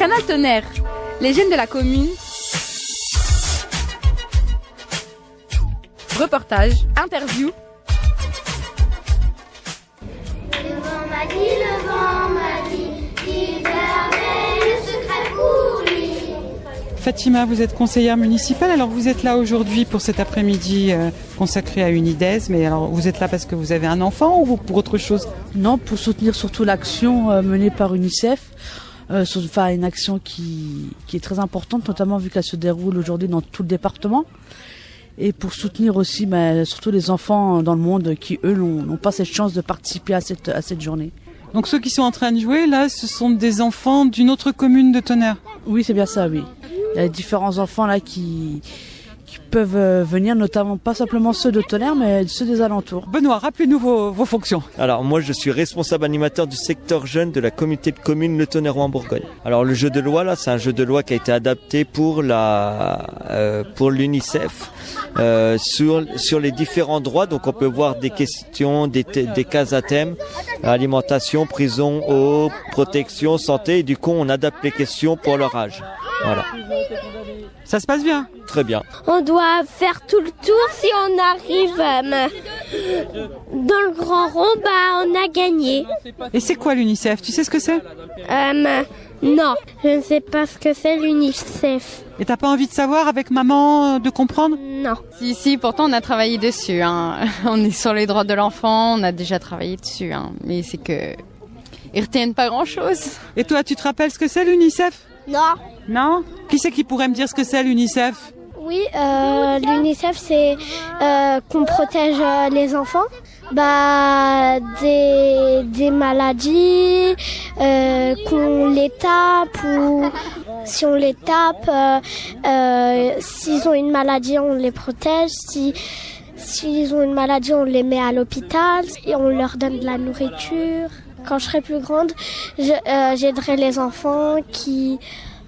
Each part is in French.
Canal Tonnerre, les jeunes de la commune. Reportage, interview. Le vent m'a dit, il gardait le secret pour lui. Fatima, vous êtes conseillère municipale, alors vous êtes là aujourd'hui pour cet après-midi consacré à UNIDES, mais alors vous êtes là parce que vous avez un enfant ou pour autre chose? Non, pour soutenir surtout l'action menée par UNICEF, une action qui est très importante, notamment vu qu'elle se déroule aujourd'hui dans tout le département, et pour soutenir aussi surtout les enfants dans le monde qui, eux, n'ont pas cette chance de participer à cette journée. Donc ceux qui sont en train de jouer, là, ce sont des enfants d'une autre commune de Tonnerre? Oui, c'est bien ça, oui. Il y a différents enfants là qui peuvent venir, notamment pas simplement ceux de Tonnerre, mais ceux des alentours. Benoît, rappelez-nous vos fonctions. Alors moi je suis responsable animateur du secteur jeune de la communauté de communes Le Tonnerrois en Bourgogne. Alors le jeu de loi là, c'est un jeu de loi qui a été adapté pour l'UNICEF sur les différents droits. Donc on peut voir des questions, des cases à thème, alimentation, prison, eau, protection, santé. Et du coup on adapte les questions pour leur âge. Voilà. Ça se passe bien? Très bien. On doit faire tout le tour. Si on arrive dans le grand rond, on a gagné. Et c'est quoi l'UNICEF? Tu sais ce que c'est? Non, je ne sais pas ce que c'est l'UNICEF. Et t'as pas envie de savoir avec maman, de comprendre? Non. Si, pourtant on a travaillé dessus. On est sur les droits de l'enfant, on a déjà travaillé dessus. Mais c'est que ils retiennent pas grand-chose. Et toi, tu te rappelles ce que c'est l'UNICEF? Non. Non? Qui c'est qui pourrait me dire ce que c'est l'UNICEF? Oui, l'UNICEF, c'est qu'on protège les enfants des maladies, qu'on les tape ou si on les tape, s'ils ont une maladie, on les protège. S'ils ont une maladie, on les met à l'hôpital et on leur donne de la nourriture. Quand je serai plus grande, j'aiderai les enfants qui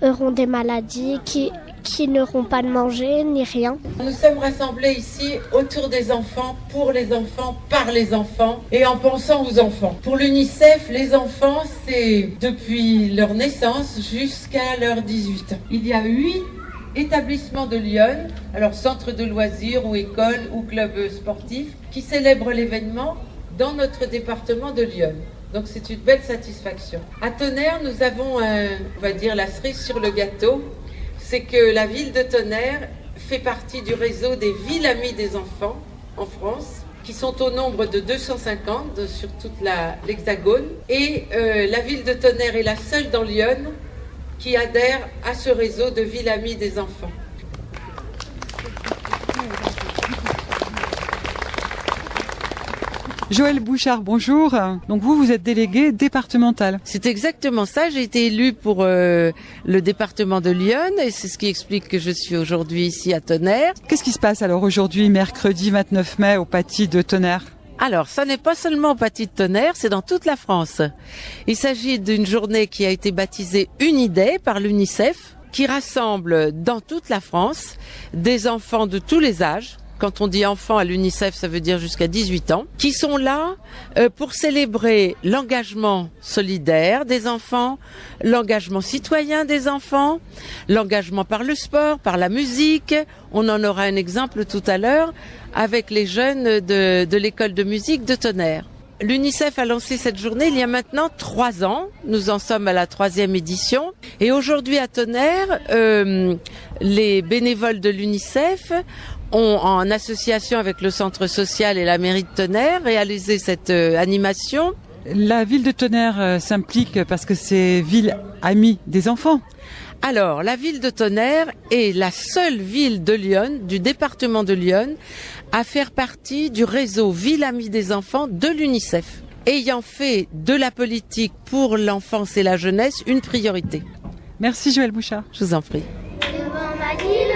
auront des maladies, qui n'auront pas de manger ni rien. Nous sommes rassemblés ici autour des enfants, pour les enfants, par les enfants et en pensant aux enfants. Pour l'UNICEF, les enfants, c'est depuis leur naissance jusqu'à leurs 18 ans. Il y a 8 établissements de Lyon, alors centres de loisirs ou écoles ou clubs sportifs, qui célèbrent l'événement dans notre département de Lyon. Donc c'est une belle satisfaction. À Tonnerre, nous avons, on va dire, la cerise sur le gâteau. C'est que la ville de Tonnerre fait partie du réseau des villes amies des enfants en France, qui sont au nombre de 250 sur toute l'Hexagone. Et la ville de Tonnerre est la seule dans Lyon qui adhère à ce réseau de villes amies des enfants. Joël Bouchard, bonjour. Donc vous êtes délégué départemental. C'est exactement ça. J'ai été élue pour le département de Lyon et c'est ce qui explique que je suis aujourd'hui ici à Tonnerre. Qu'est-ce qui se passe alors aujourd'hui, mercredi 29 mai, au Paty de Tonnerre? Alors, ça n'est pas seulement au Paty de Tonnerre, c'est dans toute la France. Il s'agit d'une journée qui a été baptisée UNIDES par l'UNICEF, qui rassemble dans toute la France des enfants de tous les âges. Quand on dit enfants à l'UNICEF, ça veut dire jusqu'à 18 ans, qui sont là pour célébrer l'engagement solidaire des enfants, l'engagement citoyen des enfants, l'engagement par le sport, par la musique. On en aura un exemple tout à l'heure avec les jeunes de l'école de musique de Tonnerre. L'UNICEF a lancé cette journée il y a maintenant 3 ans. Nous en sommes à la 3e édition. Et aujourd'hui à Tonnerre, les bénévoles de l'UNICEF ont, en association avec le centre social et la mairie de Tonnerre, réalisé cette animation. La ville de Tonnerre s'implique parce que c'est ville amie des enfants. Alors, la ville de Tonnerre est la seule ville de Lyon, du département de Lyon, à faire partie du réseau Ville Amie des enfants de l'UNICEF, ayant fait de la politique pour l'enfance et la jeunesse une priorité. Merci Joël Bouchard. Je vous en prie. Le vent m'a dit